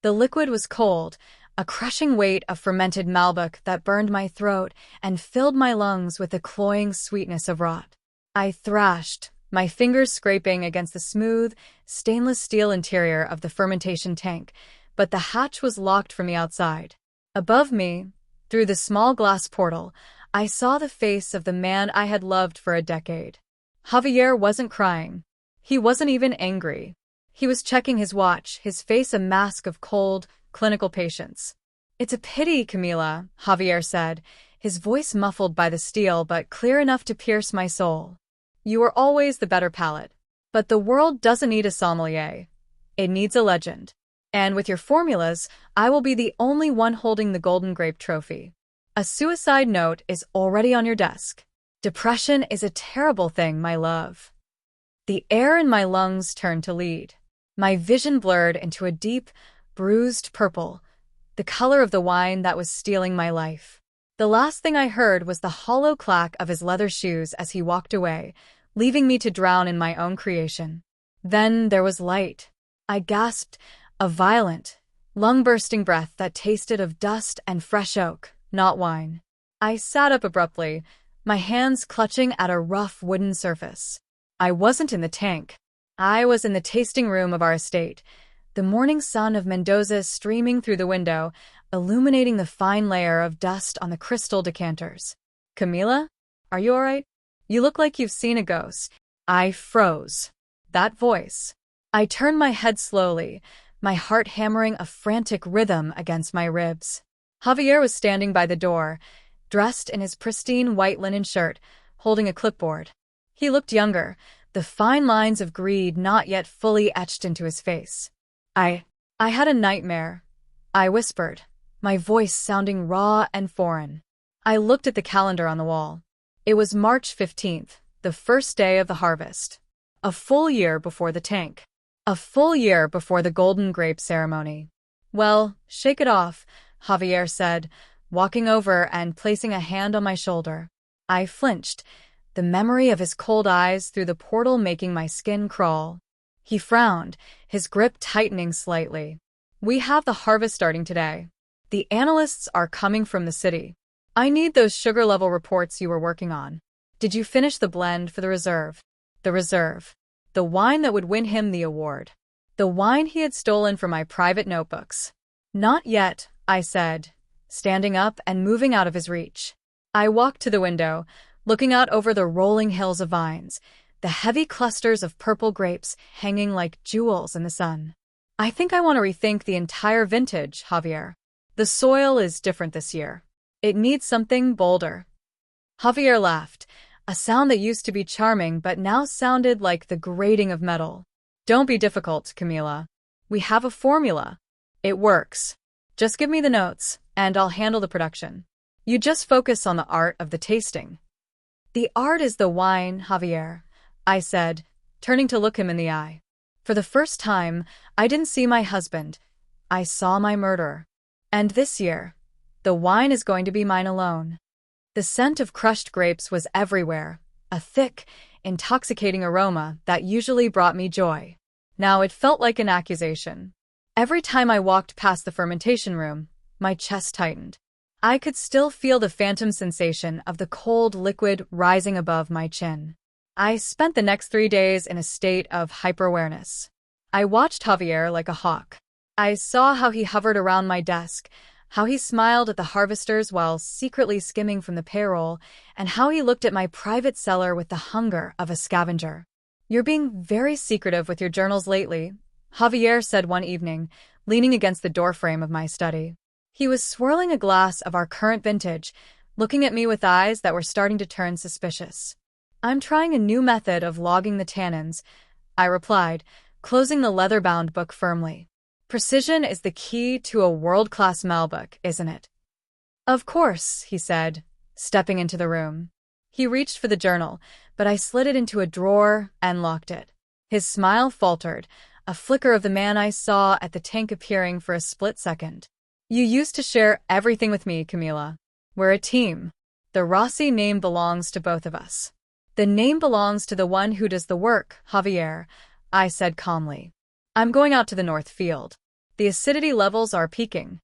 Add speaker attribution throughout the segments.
Speaker 1: The liquid was cold, a crushing weight of fermented Malbec that burned my throat and filled my lungs with the cloying sweetness of rot. I thrashed, my fingers scraping against the smooth, stainless steel interior of the fermentation tank, but the hatch was locked from the outside. Above me, through the small glass portal, I saw the face of the man I had loved for a decade. Javier wasn't crying. He wasn't even angry. He was checking his watch, his face a mask of cold, clinical patience. "It's a pity, Camila," Javier said, his voice muffled by the steel but clear enough to pierce my soul. "You are always the better palate. But the world doesn't need a sommelier. It needs a legend. And with your formulas, I will be the only one holding the Golden Grape trophy. A suicide note is already on your desk. Depression is a terrible thing, my love." The air in my lungs turned to lead. My vision blurred into a deep, bruised purple, the color of the wine that was stealing my life. The last thing I heard was the hollow clack of his leather shoes as he walked away, leaving me to drown in my own creation. Then there was light. I gasped, a violent, lung-bursting breath that tasted of dust and fresh oak, not wine. I sat up abruptly, my hands clutching at a rough wooden surface. I wasn't in the tank. I was in the tasting room of our estate, the morning sun of Mendoza streaming through the window, illuminating the fine layer of dust on the crystal decanters. "Camila? Are you all right? You look like you've seen a ghost." I froze. That voice. I turned my head slowly, my heart hammering a frantic rhythm against my ribs. Javier was standing by the door, dressed in his pristine white linen shirt, holding a clipboard. He looked younger, the fine lines of greed not yet fully etched into his face. I had a nightmare," I whispered, my voice sounding raw and foreign. I looked at the calendar on the wall. It was March 15th, the first day of the harvest. A full year before the tank. A full year before the Golden Grape ceremony. "Well, shake it off," Javier said, walking over and placing a hand on my shoulder. I flinched, the memory of his cold eyes through the portal making my skin crawl. He frowned, his grip tightening slightly. "We have the harvest starting today. The analysts are coming from the city. I need those sugar level reports you were working on. Did you finish the blend for the reserve?" The reserve. The wine that would win him the award. The wine he had stolen from my private notebooks. "Not yet," I said, standing up and moving out of his reach. I walked to the window, looking out over the rolling hills of vines, the heavy clusters of purple grapes hanging like jewels in the sun. "I think I want to rethink the entire vintage, Javier. The soil is different this year. It needs something bolder." Javier laughed, a sound that used to be charming but now sounded like the grating of metal. "Don't be difficult, Camila. We have a formula. It works. Just give me the notes, and I'll handle the production. You just focus on the art of the tasting." "The art is the wine, Javier," I said, turning to look him in the eye. For the first time, I didn't see my husband. I saw my murderer. And this year, the wine is going to be mine alone. The scent of crushed grapes was everywhere, a thick, intoxicating aroma that usually brought me joy. Now it felt like an accusation. Every time I walked past the fermentation room, my chest tightened. I could still feel the phantom sensation of the cold liquid rising above my chin. I spent the next 3 days in a state of hyper-awareness. I watched Javier like a hawk. I saw how he hovered around my desk, how he smiled at the harvesters while secretly skimming from the payroll, and how he looked at my private cellar with the hunger of a scavenger. "You're being very secretive with your journals lately," Javier said one evening, leaning against the doorframe of my study. He was swirling a glass of our current vintage, looking at me with eyes that were starting to turn suspicious. "I'm trying a new method of logging the tannins," I replied, closing the leather-bound book firmly. "Precision is the key to a world-class Malbec, isn't it?" "Of course," he said, stepping into the room. He reached for the journal, but I slid it into a drawer and locked it. His smile faltered, a flicker of the man I saw at the tank appearing for a split second. "You used to share everything with me, Camila. We're a team. The Rossi name belongs to both of us." "The name belongs to the one who does the work, Javier," I said calmly. "I'm going out to the North Field. The acidity levels are peaking.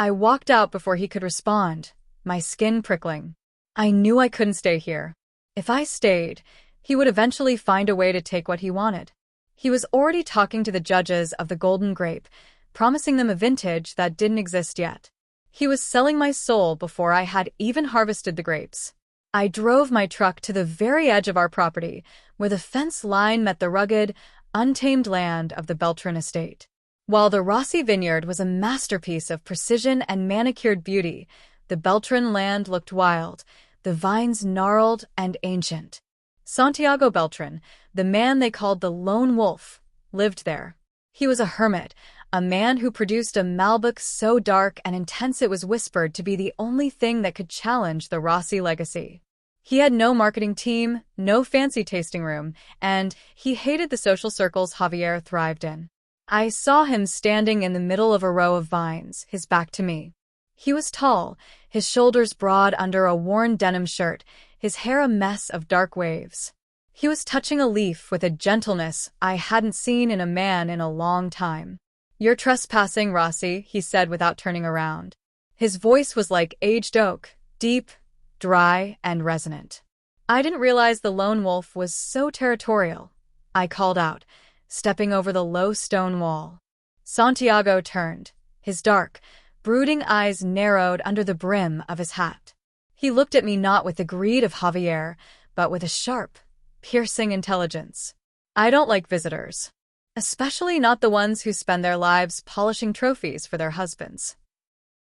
Speaker 1: I walked out before he could respond, my skin prickling. I knew I couldn't stay here. If I stayed, he would eventually find a way to take what he wanted. He was already talking to the judges of the Golden Grape, promising them a vintage that didn't exist yet. He was selling my soul before I had even harvested the grapes. I drove my truck to the very edge of our property, where the fence line met the rugged, untamed land of the Beltrán estate. While the Rossi vineyard was a masterpiece of precision and manicured beauty, the Beltrán land looked wild, the vines gnarled and ancient. Santiago Beltrán, the man they called the Lone Wolf, lived there. He was a hermit, a man who produced a Malbec so dark and intense it was whispered to be the only thing that could challenge the Rossi legacy. He had no marketing team, no fancy tasting room, and he hated the social circles Javier thrived in. I saw him standing in the middle of a row of vines, his back to me. He was tall, his shoulders broad under a worn denim shirt, his hair a mess of dark waves. He was touching a leaf with a gentleness I hadn't seen in a man in a long time. "You're trespassing, Rossi," he said without turning around. His voice was like aged oak, deep, dry, and resonant. I didn't realize the lone wolf was so territorial. I called out, stepping over the low stone wall. Santiago turned, his dark, brooding eyes narrowed under the brim of his hat. He looked at me not with the greed of Javier, but with a sharp, piercing intelligence. "I don't like visitors. Especially not the ones who spend their lives polishing trophies for their husbands."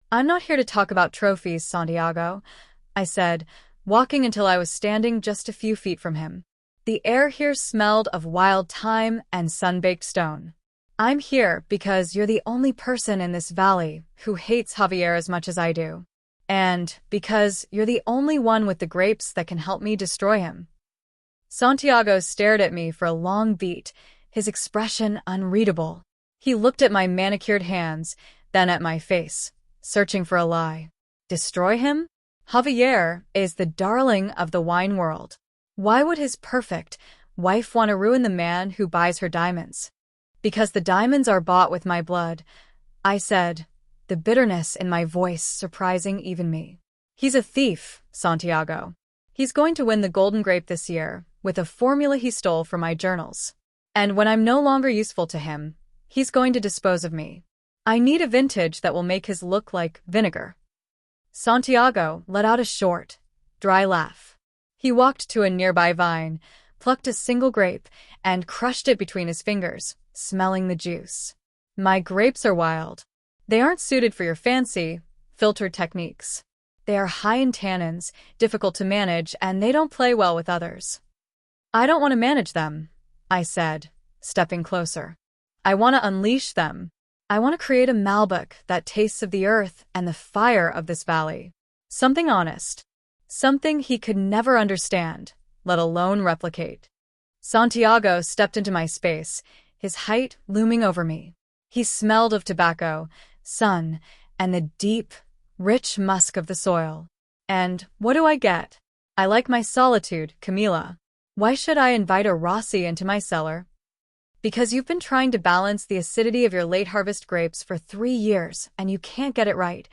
Speaker 1: "I'm not here to talk about trophies, Santiago," I said, walking until I was standing just a few feet from him. The air here smelled of wild thyme and sun-baked stone. "I'm here because you're the only person in this valley who hates Javier as much as I do. And because you're the only one with the grapes that can help me destroy him." Santiago stared at me for a long beat, his expression unreadable. He looked at my manicured hands, then at my face, searching for a lie. Destroy him? Javier is the darling of the wine world. Why would his perfect wife want to ruin the man who buys her diamonds? "Because the diamonds are bought with my blood," I said, the bitterness in my voice surprising even me. "He's a thief, Santiago. He's going to win the Golden Grape this year with a formula he stole from my journals. And when I'm no longer useful to him, he's going to dispose of me. I need a vintage that will make his look like vinegar." Santiago let out a short, dry laugh. He walked to a nearby vine, plucked a single grape, and crushed it between his fingers, smelling the juice. "My grapes are wild. They aren't suited for your fancy, filtered techniques. They are high in tannins, difficult to manage, and they don't play well with others." "I don't want to manage them," I said, stepping closer. "I want to unleash them. I want to create a Malbec that tastes of the earth and the fire of this valley. Something honest. Something he could never understand, let alone replicate." Santiago stepped into my space, his height looming over me. He smelled of tobacco, sun, and the deep, rich musk of the soil. And what do I get? "I like my solitude, Camila. Why should I invite a Rossi into my cellar?" "Because you've been trying to balance the acidity of your late-harvest grapes for 3 years, and you can't get it right,"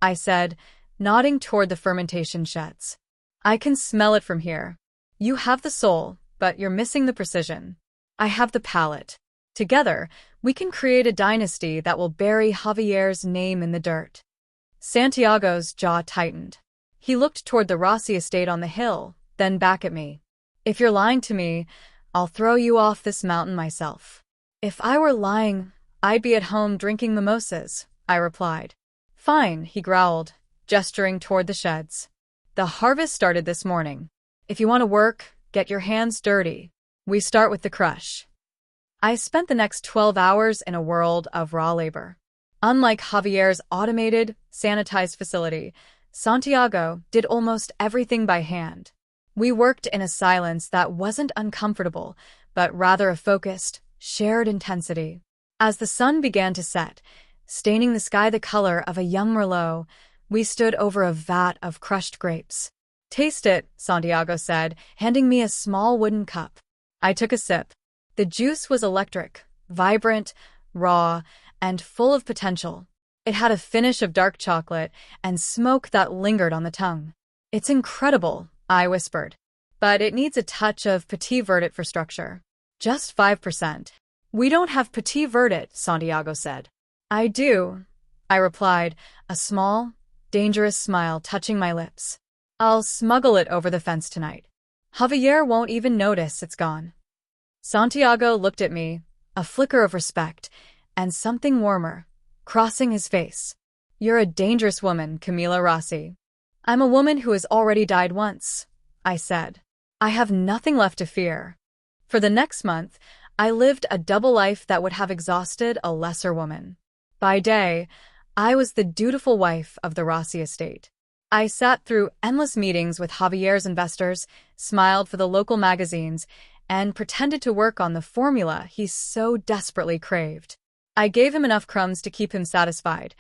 Speaker 1: I said, nodding toward the fermentation sheds. "I can smell it from here. You have the soul, but you're missing the precision. I have the palate. Together, we can create a dynasty that will bury Javier's name in the dirt." Santiago's jaw tightened. He looked toward the Rossi estate on the hill, then back at me. "If you're lying to me, I'll throw you off this mountain myself." "If I were lying, I'd be at home drinking mimosas," I replied. "Fine," he growled, gesturing toward the sheds. "The harvest started this morning. If you want to work, get your hands dirty. We start with the crush." I spent the next 12 hours in a world of raw labor. Unlike Javier's automated, sanitized facility, Santiago did almost everything by hand. We worked in a silence that wasn't uncomfortable, but rather a focused, shared intensity. As the sun began to set, staining the sky the color of a young Merlot, we stood over a vat of crushed grapes. "Taste it," Santiago said, handing me a small wooden cup. I took a sip. The juice was electric, vibrant, raw, and full of potential. It had a finish of dark chocolate and smoke that lingered on the tongue. "It's incredible," I whispered. "But it needs a touch of Petit Verdot for structure. Just 5%. "We don't have Petit Verdot," Santiago said. "I do," I replied, a small, dangerous smile touching my lips. "I'll smuggle it over the fence tonight. Javier won't even notice it's gone." Santiago looked at me, a flicker of respect, and something warmer, crossing his face. "You're a dangerous woman, Camila Rossi." "I'm a woman who has already died once," I said. "I have nothing left to fear." For the next month, I lived a double life that would have exhausted a lesser woman. By day, I was the dutiful wife of the Rossi estate. I sat through endless meetings with Javier's investors, smiled for the local magazines, and pretended to work on the formula he so desperately craved. I gave him enough crumbs to keep him satisfied,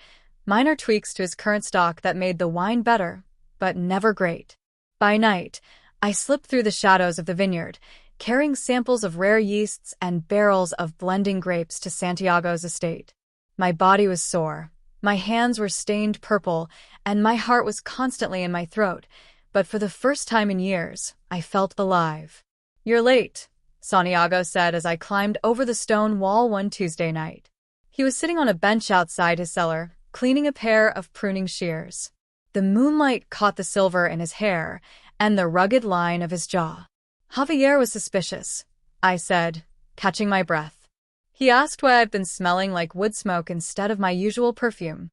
Speaker 1: minor tweaks to his current stock that made the wine better, but never great. By night, I slipped through the shadows of the vineyard, carrying samples of rare yeasts and barrels of blending grapes to Santiago's estate. My body was sore, my hands were stained purple, and my heart was constantly in my throat, but for the first time in years, I felt alive. "You're late," Santiago said as I climbed over the stone wall one Tuesday night. He was sitting on a bench outside his cellar, cleaning a pair of pruning shears. The moonlight caught the silver in his hair and the rugged line of his jaw. "Javier was suspicious," I said, catching my breath. "He asked why I've been smelling like wood smoke instead of my usual perfume."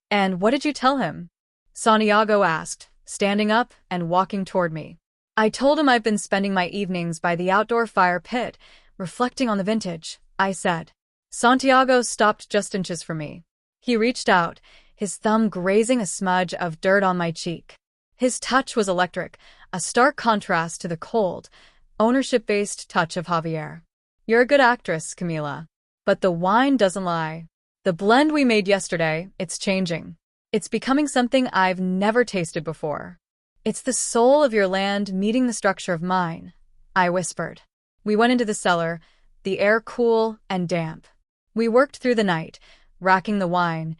Speaker 1: "And what did you tell him?" Santiago asked, standing up and walking toward me. "I told him I've been spending my evenings by the outdoor fire pit, reflecting on the vintage," I said. Santiago stopped just inches from me. He reached out, his thumb grazing a smudge of dirt on my cheek. His touch was electric, a stark contrast to the cold, ownership-based touch of Javier. "You're a good actress, Camila. But the wine doesn't lie. The blend we made yesterday, it's changing. It's becoming something I've never tasted before. It's the soul of your land meeting the structure of mine," I whispered. We went into the cellar, the air cool and damp. We worked through the night, racking the wine,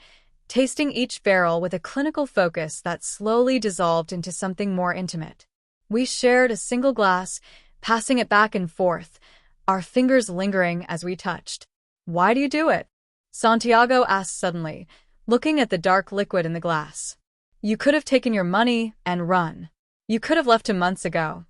Speaker 1: tasting each barrel with a clinical focus that slowly dissolved into something more intimate. We shared a single glass, passing it back and forth, our fingers lingering as we touched. "Why do you do it?" Santiago asked suddenly, looking at the dark liquid in the glass. "You could have taken your money and run. You could have left him months ago."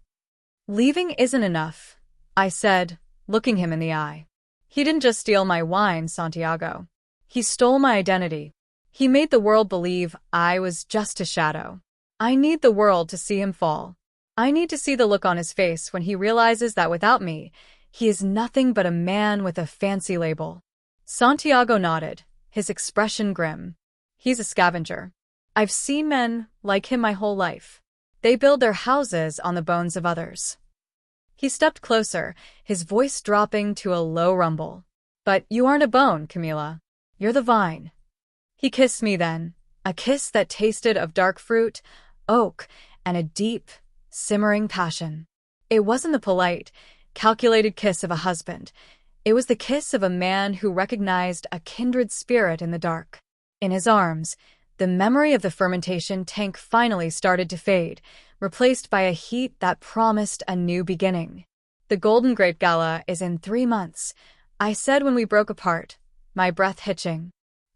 Speaker 1: "Leaving isn't enough," I said, looking him in the eye. "He didn't just steal my wine, Santiago. He stole my identity. He made the world believe I was just a shadow. I need the world to see him fall. I need to see the look on his face when he realizes that without me, he is nothing but a man with a fancy label." Santiago nodded, his expression grim. "He's a scavenger. I've seen men like him my whole life. They build their houses on the bones of others." He stepped closer, his voice dropping to a low rumble. "But you aren't a bone, Camila. You're the vine." He kissed me then, a kiss that tasted of dark fruit, oak, and a deep, simmering passion. It wasn't the polite, calculated kiss of a husband. It was the kiss of a man who recognized a kindred spirit in the dark. In his arms, the memory of the fermentation tank finally started to fade, replaced by a heat that promised a new beginning. "The Golden Grape Gala is in 3 months," I said when we broke apart, my breath hitching.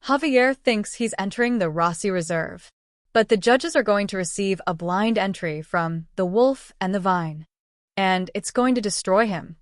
Speaker 1: "Javier thinks he's entering the Rossi Reserve. But the judges are going to receive a blind entry from the Wolf and the Vine. And it's going to destroy him."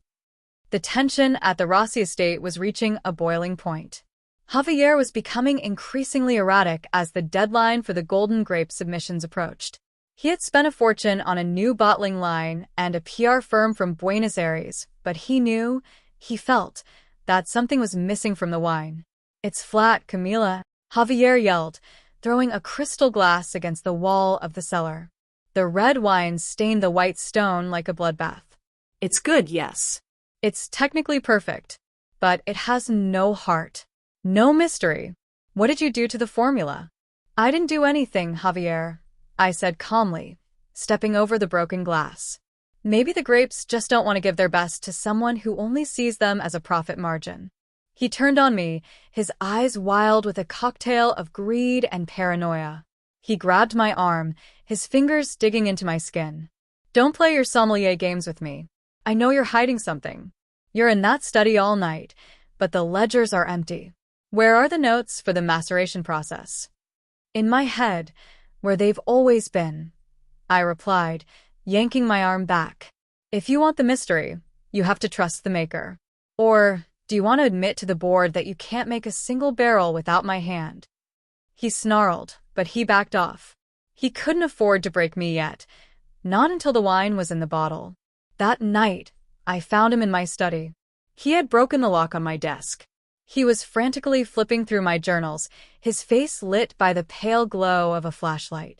Speaker 1: The tension at the Rossi estate was reaching a boiling point. Javier was becoming increasingly erratic as the deadline for the Golden Grape submissions approached. He had spent a fortune on a new bottling line and a PR firm from Buenos Aires, but he felt, that something was missing from the wine. "It's flat, Camila," Javier yelled, throwing a crystal glass against the wall of the cellar. The red wine stained the white stone like a bloodbath. "It's good, yes. It's technically perfect, but it has no heart. No mystery. What did you do to the formula?" "I didn't do anything, Javier," I said calmly, stepping over the broken glass. "Maybe the grapes just don't want to give their best to someone who only sees them as a profit margin." He turned on me, his eyes wild with a cocktail of greed and paranoia. He grabbed my arm, his fingers digging into my skin. Don't play your sommelier games with me. I know you're hiding something. You're in that study all night, but the ledgers are empty. Where are the notes for the maceration process? In my head, where they've always been, I replied, yanking my arm back. If you want the mystery, you have to trust the maker. Or, do you want to admit to the board that you can't make a single barrel without my hand? He snarled, but he backed off. He couldn't afford to break me yet, not until the wine was in the bottle. That night, I found him in my study. He had broken the lock on my desk. He was frantically flipping through my journals, his face lit by the pale glow of a flashlight.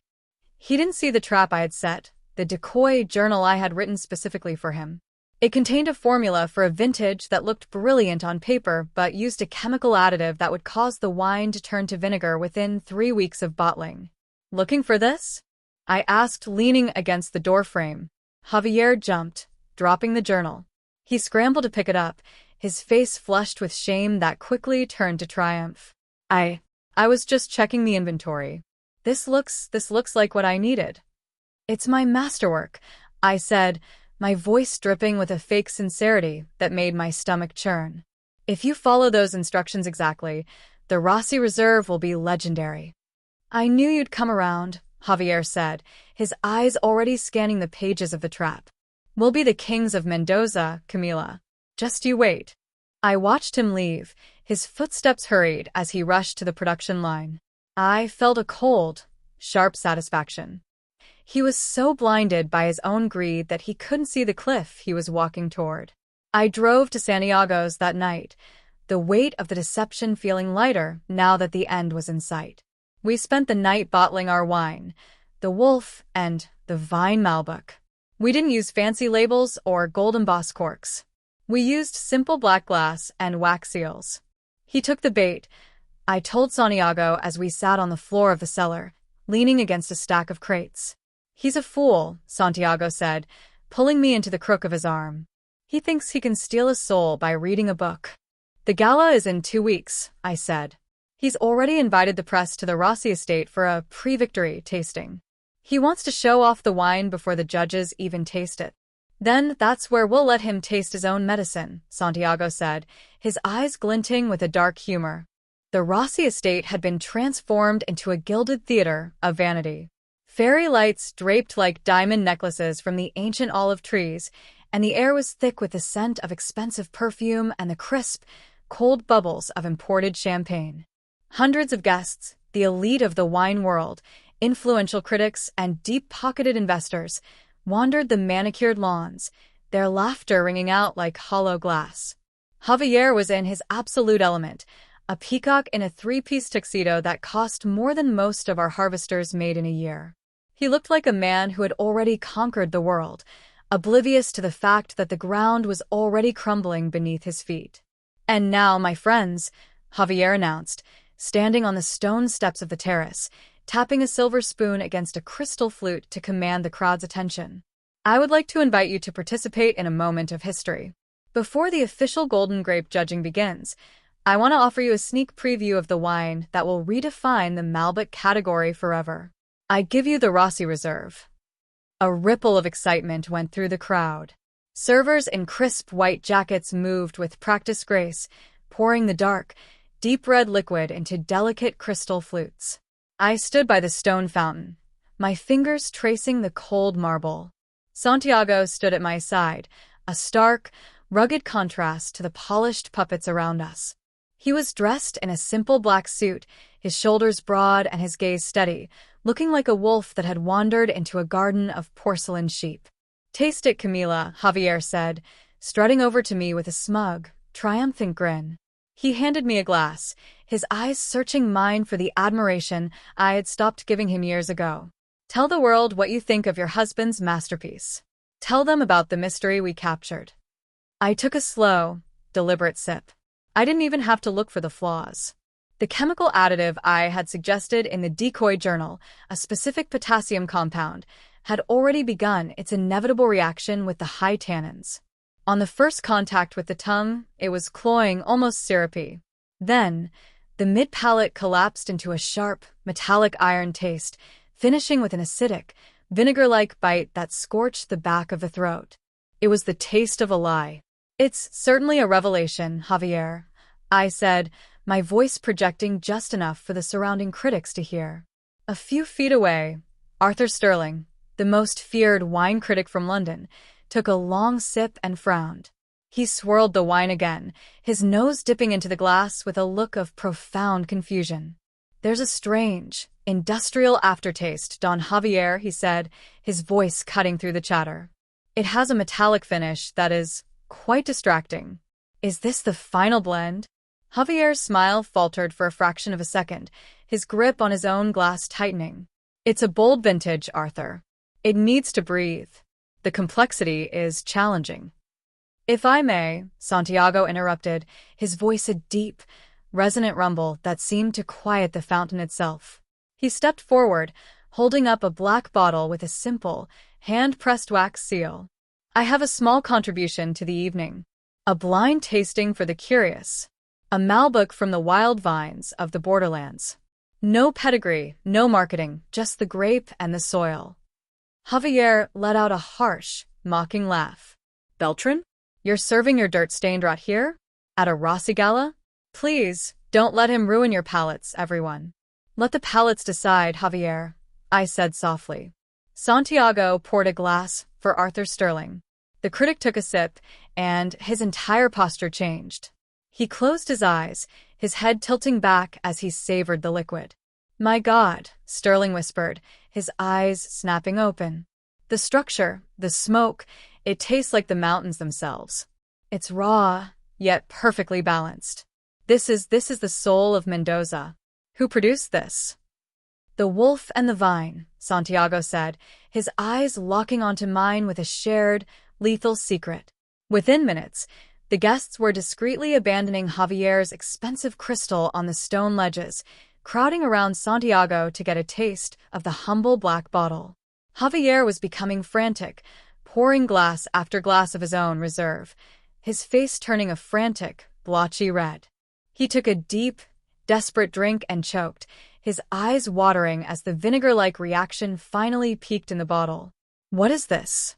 Speaker 1: He didn't see the trap I had set, the decoy journal I had written specifically for him. It contained a formula for a vintage that looked brilliant on paper but used a chemical additive that would cause the wine to turn to vinegar within 3 weeks of bottling. Looking for this? I asked, leaning against the doorframe. Javier jumped, dropping the journal. He scrambled to pick it up, his face flushed with shame that quickly turned to triumph. I was just checking the inventory. This looks like what I needed. It's my masterwork, I said, my voice dripping with a fake sincerity that made my stomach churn. If you follow those instructions exactly, the Rossi Reserve will be legendary. I knew you'd come around, Javier said, his eyes already scanning the pages of the trap. We'll be the kings of Mendoza, Camila. Just you wait. I watched him leave, his footsteps hurried as he rushed to the production line. I felt a cold, sharp satisfaction. He was so blinded by his own greed that he couldn't see the cliff he was walking toward. I drove to Santiago's that night, the weight of the deception feeling lighter now that the end was in sight. We spent the night bottling our wine, the Wolf and the Vine Malbec. We didn't use fancy labels or gold-embossed corks. We used simple black glass and wax seals. He took the bait, I told Santiago as we sat on the floor of the cellar, leaning against a stack of crates. He's a fool, Santiago said, pulling me into the crook of his arm. He thinks he can steal a soul by reading a book. The gala is in 2 weeks, I said. He's already invited the press to the Rossi estate for a pre-victory tasting. He wants to show off the wine before the judges even taste it. Then that's where we'll let him taste his own medicine, Santiago said, his eyes glinting with a dark humor. The Rossi estate had been transformed into a gilded theater of vanity. Fairy lights draped like diamond necklaces from the ancient olive trees, and the air was thick with the scent of expensive perfume and the crisp, cold bubbles of imported champagne. Hundreds of guests, the elite of the wine world, influential critics, and deep-pocketed investors, wandered the manicured lawns, their laughter ringing out like hollow glass. Javier was in his absolute element, a peacock in a 3-piece tuxedo that cost more than most of our harvesters made in a year. He looked like a man who had already conquered the world, oblivious to the fact that the ground was already crumbling beneath his feet. And now, my friends, Javier announced, standing on the stone steps of the terrace, tapping a silver spoon against a crystal flute to command the crowd's attention. I would like to invite you to participate in a moment of history. Before the official Golden Grape judging begins, I want to offer you a sneak preview of the wine that will redefine the Malbec category forever. I give you the Rossi Reserve. A ripple of excitement went through the crowd. Servers in crisp white jackets moved with practiced grace, pouring the dark, deep red liquid into delicate crystal flutes. I stood by the stone fountain, my fingers tracing the cold marble. Santiago stood at my side, a stark, rugged contrast to the polished puppets around us. He was dressed in a simple black suit, his shoulders broad and his gaze steady, looking like a wolf that had wandered into a garden of porcelain sheep. "Taste it, Camila," Javier said, strutting over to me with a smug, triumphant grin. He handed me a glass, his eyes searching mine for the admiration I had stopped giving him years ago. "Tell the world what you think of your husband's masterpiece. Tell them about the mystery we captured." I took a slow, deliberate sip. I didn't even have to look for the flaws. The chemical additive I had suggested in the decoy journal, a specific potassium compound, had already begun its inevitable reaction with the high tannins. On the first contact with the tongue, it was cloying, almost syrupy. Then, the mid-palate collapsed into a sharp, metallic iron taste, finishing with an acidic, vinegar-like bite that scorched the back of the throat. It was the taste of a lie. "It's certainly a revelation, Javier," I said, my voice projecting just enough for the surrounding critics to hear. A few feet away, Arthur Sterling, the most feared wine critic from London, took a long sip and frowned. He swirled the wine again, his nose dipping into the glass with a look of profound confusion. "There's a strange, industrial aftertaste, Don Javier," he said, his voice cutting through the chatter. "It has a metallic finish that is quite distracting. Is this the final blend?" Javier's smile faltered for a fraction of a second, his grip on his own glass tightening. "It's a bold vintage, Arthur. It needs to breathe. The complexity is challenging." "If I may," Santiago interrupted, his voice a deep, resonant rumble that seemed to quiet the fountain itself. He stepped forward, holding up a black bottle with a simple, hand-pressed wax seal. "I have a small contribution to the evening. A blind tasting for the curious. A Malbec from the wild vines of the borderlands. No pedigree, no marketing, just the grape and the soil." Javier let out a harsh, mocking laugh. "Beltrán? You're serving your dirt-stained rot here? At a Rossi gala? Please, don't let him ruin your palates, everyone." "Let the palates decide, Javier," I said softly. Santiago poured a glass for Arthur Sterling. The critic took a sip, and his entire posture changed. He closed his eyes, his head tilting back as he savored the liquid. "My God," Sterling whispered, his eyes snapping open. "The structure, the smoke, it tastes like the mountains themselves. It's raw, yet perfectly balanced. This is the soul of Mendoza. Who produced this?" "The wolf and the vine," Santiago said, his eyes locking onto mine with a shared, lethal secret. Within minutes, the guests were discreetly abandoning Javier's expensive crystal on the stone ledges, crowding around Santiago to get a taste of the humble black bottle. Javier was becoming frantic, pouring glass after glass of his own reserve, his face turning a frantic, blotchy red. He took a deep, desperate drink and choked, his eyes watering as the vinegar-like reaction finally peaked in the bottle. "What is this?"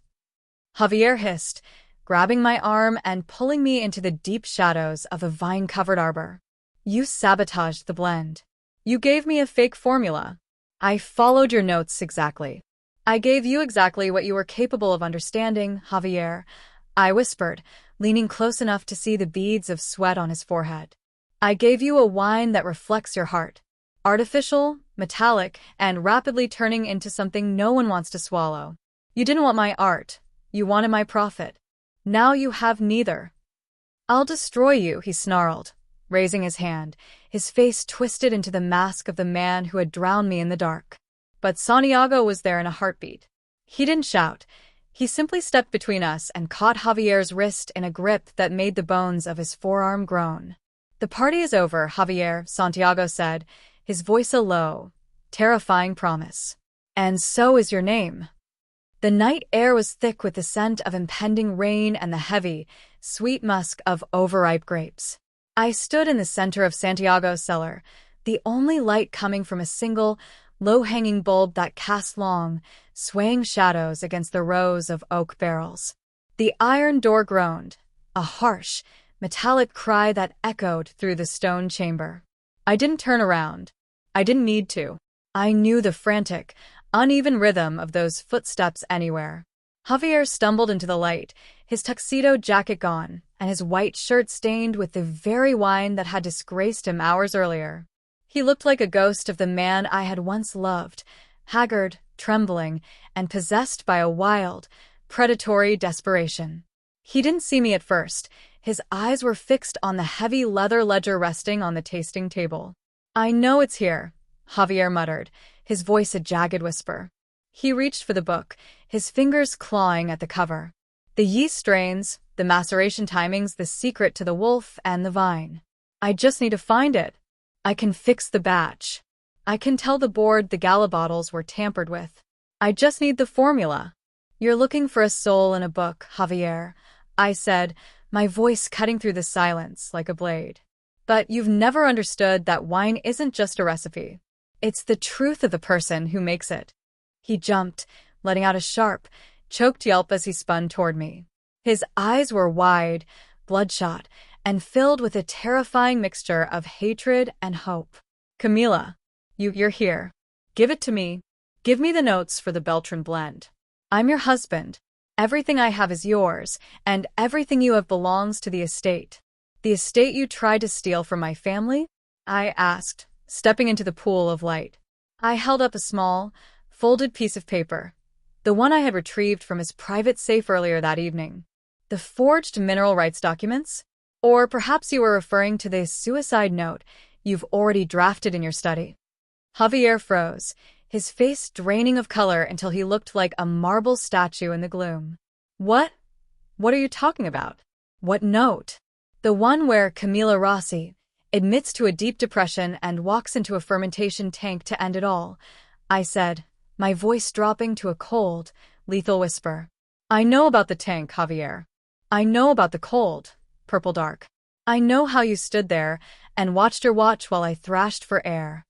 Speaker 1: Javier hissed, grabbing my arm and pulling me into the deep shadows of a vine-covered arbor. "You sabotaged the blend. You gave me a fake formula. I followed your notes exactly. I gave you exactly what you were capable of understanding, Javier," I whispered, leaning close enough to see the beads of sweat on his forehead. "I gave you a wine that reflects your heart. Artificial, metallic, and rapidly turning into something no one wants to swallow. You didn't want my art. You wanted my profit. Now you have neither." "I'll destroy you," he snarled, raising his hand, his face twisted into the mask of the man who had drowned me in the dark. But Santiago was there in a heartbeat. He didn't shout. He simply stepped between us and caught Javier's wrist in a grip that made the bones of his forearm groan. "The party is over, Javier," Santiago said, his voice a low, terrifying promise. "And so is your name." The night air was thick with the scent of impending rain and the heavy, sweet musk of overripe grapes. I stood in the center of Santiago's cellar, the only light coming from a single, low-hanging bulb that cast long, swaying shadows against the rows of oak barrels. The iron door groaned, a harsh, metallic cry that echoed through the stone chamber. I didn't turn around. I didn't need to. I knew the frantic, uneven rhythm of those footsteps anywhere. Javier stumbled into the light, his tuxedo jacket gone, and his white shirt stained with the very wine that had disgraced him hours earlier. He looked like a ghost of the man I had once loved, haggard, trembling, and possessed by a wild, predatory desperation. He didn't see me at first. His eyes were fixed on the heavy leather ledger resting on the tasting table. "I know it's here," Javier muttered, his voice a jagged whisper. He reached for the book, his fingers clawing at the cover. "The yeast strains, the maceration timings, the secret to the wolf and the vine. I just need to find it. I can fix the batch. I can tell the board the gala bottles were tampered with. I just need the formula." "You're looking for a soul in a book, Javier," I said, my voice cutting through the silence like a blade. But you've never understood that wine isn't just a recipe. It's the truth of the person who makes it. He jumped, letting out a sharp, choked yelp as he spun toward me. His eyes were wide, bloodshot, and filled with a terrifying mixture of hatred and hope. Camila, you're here. Give it to me. Give me the notes for the Beltrán blend. I'm your husband. Everything I have is yours, and everything you have belongs to the estate. The estate you tried to steal from my family? I asked, stepping into the pool of light. I held up a small, folded piece of paper, the one I had retrieved from his private safe earlier that evening. The forged mineral rights documents? Or perhaps you were referring to the suicide note you've already drafted in your study. Javier froze, his face draining of color until he looked like a marble statue in the gloom. What? What are you talking about? What note? The one where Camila Rossi admits to a deep depression and walks into a fermentation tank to end it all, I said, my voice dropping to a cold, lethal whisper. I know about the tank, Javier. I know about the cold, purple dark. I know how you stood there and watched her watch while I thrashed for air.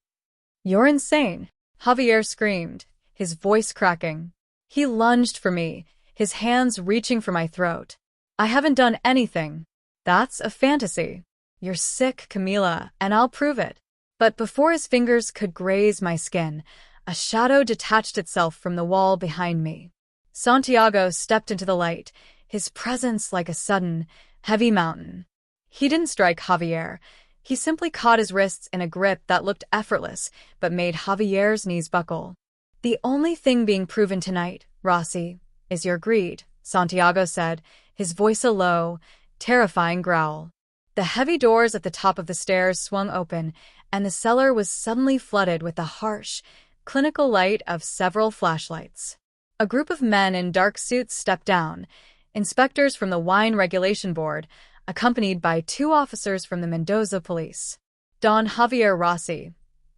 Speaker 1: You're insane, Javier screamed, his voice cracking. He lunged for me, his hands reaching for my throat. I haven't done anything. That's a fantasy. You're sick, Camila, and I'll prove it. But before his fingers could graze my skin, a shadow detached itself from the wall behind me. Santiago stepped into the light, his presence like a sudden, heavy mountain. He didn't strike Javier. He simply caught his wrists in a grip that looked effortless, but made Javier's knees buckle. The only thing being proven tonight, Rossi, is your greed, Santiago said, his voice a low, terrifying growl. The heavy doors at the top of the stairs swung open, and the cellar was suddenly flooded with the harsh, clinical light of several flashlights. A group of men in dark suits stepped down, inspectors from the Wine Regulation Board, accompanied by 2 officers from the Mendoza police. Don Javier Rossi,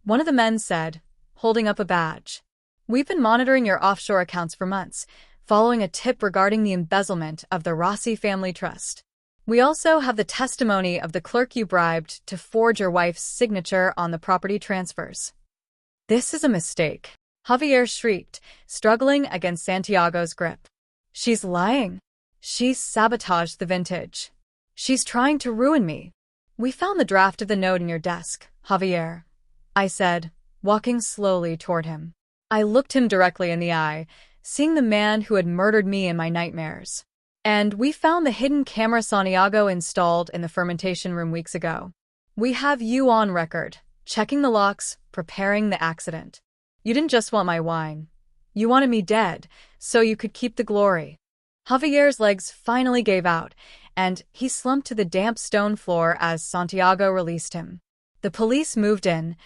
Speaker 1: one of the men said, holding up a badge. We've been monitoring your offshore accounts for months, following a tip regarding the embezzlement of the Rossi family trust. We also have the testimony of the clerk you bribed to forge your wife's signature on the property transfers. This is a mistake, Javier shrieked, struggling against Santiago's grip. She's lying. She's sabotaged the vintage. She's trying to ruin me. We found the draft of the note in your desk, Javier, I said, walking slowly toward him. I looked him directly in the eye, seeing the man who had murdered me in my nightmares. And we found the hidden camera Santiago installed in the fermentation room weeks ago. We have you on record, checking the locks, preparing the accident. You didn't just want my wine. You wanted me dead, so you could keep the glory. Javier's legs finally gave out, and he slumped to the damp stone floor as Santiago released him. The police moved in,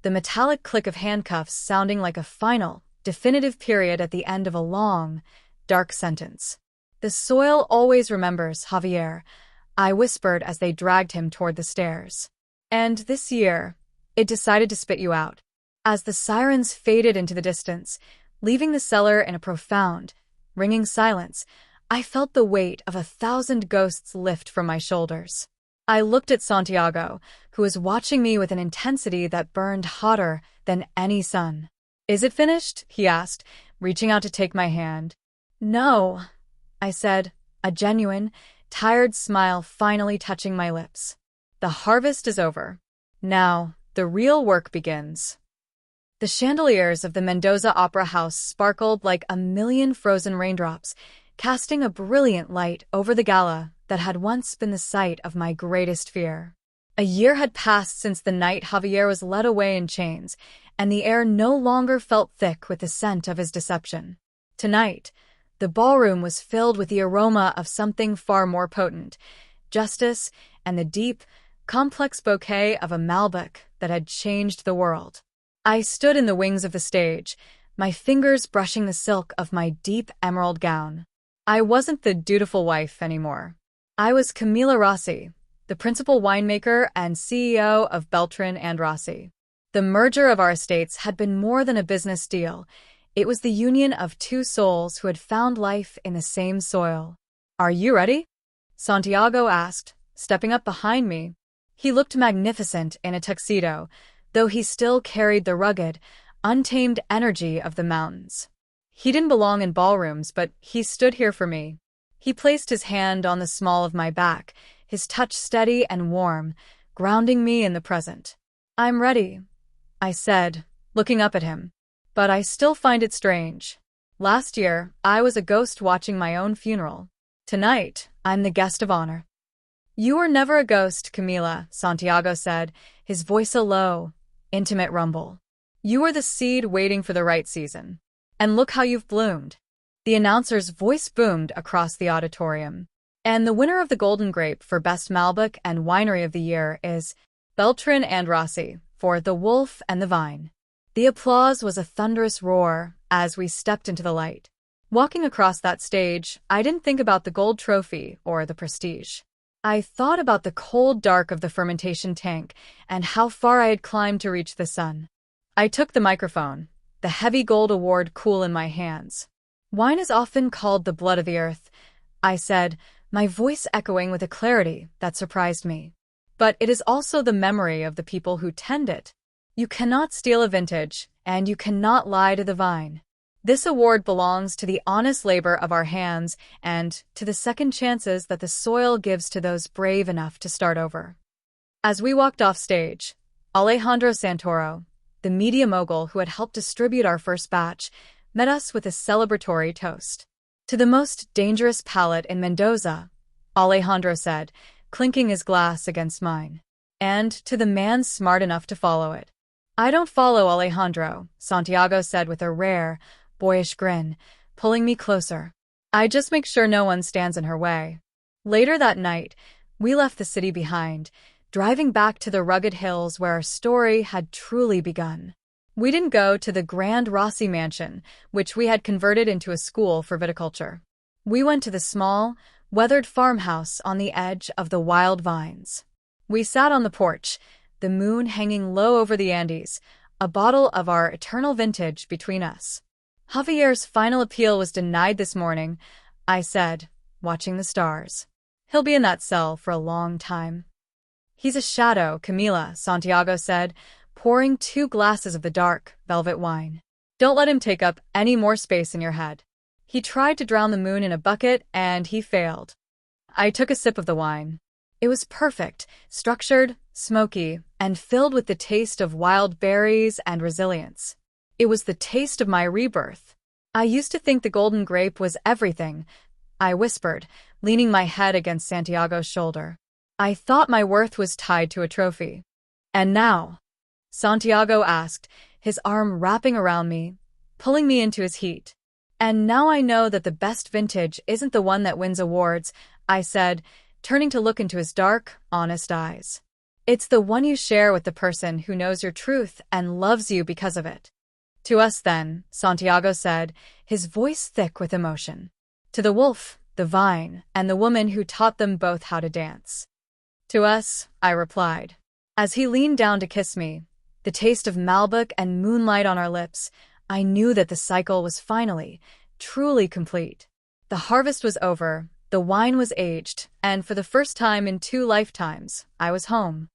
Speaker 1: the metallic click of handcuffs sounding like a final, definitive period at the end of a long, dark sentence. The soil always remembers, Javier, I whispered as they dragged him toward the stairs. And this year, it decided to spit you out. As the sirens faded into the distance, leaving the cellar in a profound, ringing silence, I felt the weight of 1,000 ghosts lift from my shoulders. I looked at Santiago, who was watching me with an intensity that burned hotter than any sun. Is it finished? He asked, reaching out to take my hand. No, I said, a genuine, tired smile finally touching my lips. The harvest is over. Now, the real work begins. The chandeliers of the Mendoza Opera House sparkled like a million frozen raindrops, casting a brilliant light over the gala that had once been the site of my greatest fear. A year had passed since the night Javier was led away in chains, and the air no longer felt thick with the scent of his deception. Tonight, the ballroom was filled with the aroma of something far more potent, justice and the deep, complex bouquet of a Malbec that had changed the world. I stood in the wings of the stage, my fingers brushing the silk of my deep emerald gown. I wasn't the dutiful wife anymore. I was Camila Rossi, the principal winemaker and CEO of Beltrán and Rossi. The merger of our estates had been more than a business deal. It was the union of 2 souls who had found life in the same soil. Are you ready? Santiago asked, stepping up behind me. He looked magnificent in a tuxedo, though he still carried the rugged, untamed energy of the mountains. He didn't belong in ballrooms, but he stood here for me. He placed his hand on the small of my back, his touch steady and warm, grounding me in the present. "I'm ready," I said, looking up at him. "But I still find it strange. Last year, I was a ghost watching my own funeral. Tonight, I'm the guest of honor." "You were never a ghost, Camila," Santiago said, his voice a low, intimate rumble. "You were the seed waiting for the right season. And look how you've bloomed." The announcer's voice boomed across the auditorium. "And the winner of the Golden Grape for Best Malbec and Winery of the Year is Beltrán and Rossi for The Wolf and the Vine." The applause was a thunderous roar as we stepped into the light. Walking across that stage, I didn't think about the gold trophy or the prestige. I thought about the cold dark of the fermentation tank and how far I had climbed to reach the sun. I took the microphone, the heavy gold award cool in my hands. "Wine is often called the blood of the earth," I said, my voice echoing with a clarity that surprised me. "But it is also the memory of the people who tend it. You cannot steal a vintage, and you cannot lie to the vine. This award belongs to the honest labor of our hands and to the second chances that the soil gives to those brave enough to start over." As we walked off stage, Alejandro Santoro, the media mogul who had helped distribute our first batch, met us with a celebratory toast. "To the most dangerous palate in Mendoza," Alejandro said, clinking his glass against mine. "And to the man smart enough to follow it." "I don't follow Alejandro," Santiago said with a rare, boyish grin, pulling me closer. "I just make sure no one stands in her way." Later that night, we left the city behind, driving back to the rugged hills where our story had truly begun. We didn't go to the grand Rossi mansion, which we had converted into a school for viticulture. We went to the small, weathered farmhouse on the edge of the wild vines. We sat on the porch, the moon hanging low over the Andes, a bottle of our eternal vintage between us. "Javier's final appeal was denied this morning," I said, watching the stars. "He'll be in that cell for a long time." "He's a shadow, Camila," Santiago said, pouring 2 glasses of the dark, velvet wine. "Don't let him take up any more space in your head. He tried to drown the moon in a bucket, and he failed." I took a sip of the wine. It was perfect, structured, smoky, and filled with the taste of wild berries and resilience. It was the taste of my rebirth. "I used to think the Golden Grape was everything," I whispered, leaning my head against Santiago's shoulder. "I thought my worth was tied to a trophy. And now?" Santiago asked, his arm wrapping around me, pulling me into his heat. "And now I know that the best vintage isn't the one that wins awards," I said, turning to look into his dark, honest eyes. "It's the one you share with the person who knows your truth and loves you because of it." "To us then," Santiago said, his voice thick with emotion. "To the wolf, the vine, and the woman who taught them both how to dance." "To us," I replied. As he leaned down to kiss me, the taste of Malbec and moonlight on our lips, I knew that the cycle was finally, truly complete. The harvest was over, the wine was aged, and for the first time in 2 lifetimes, I was home.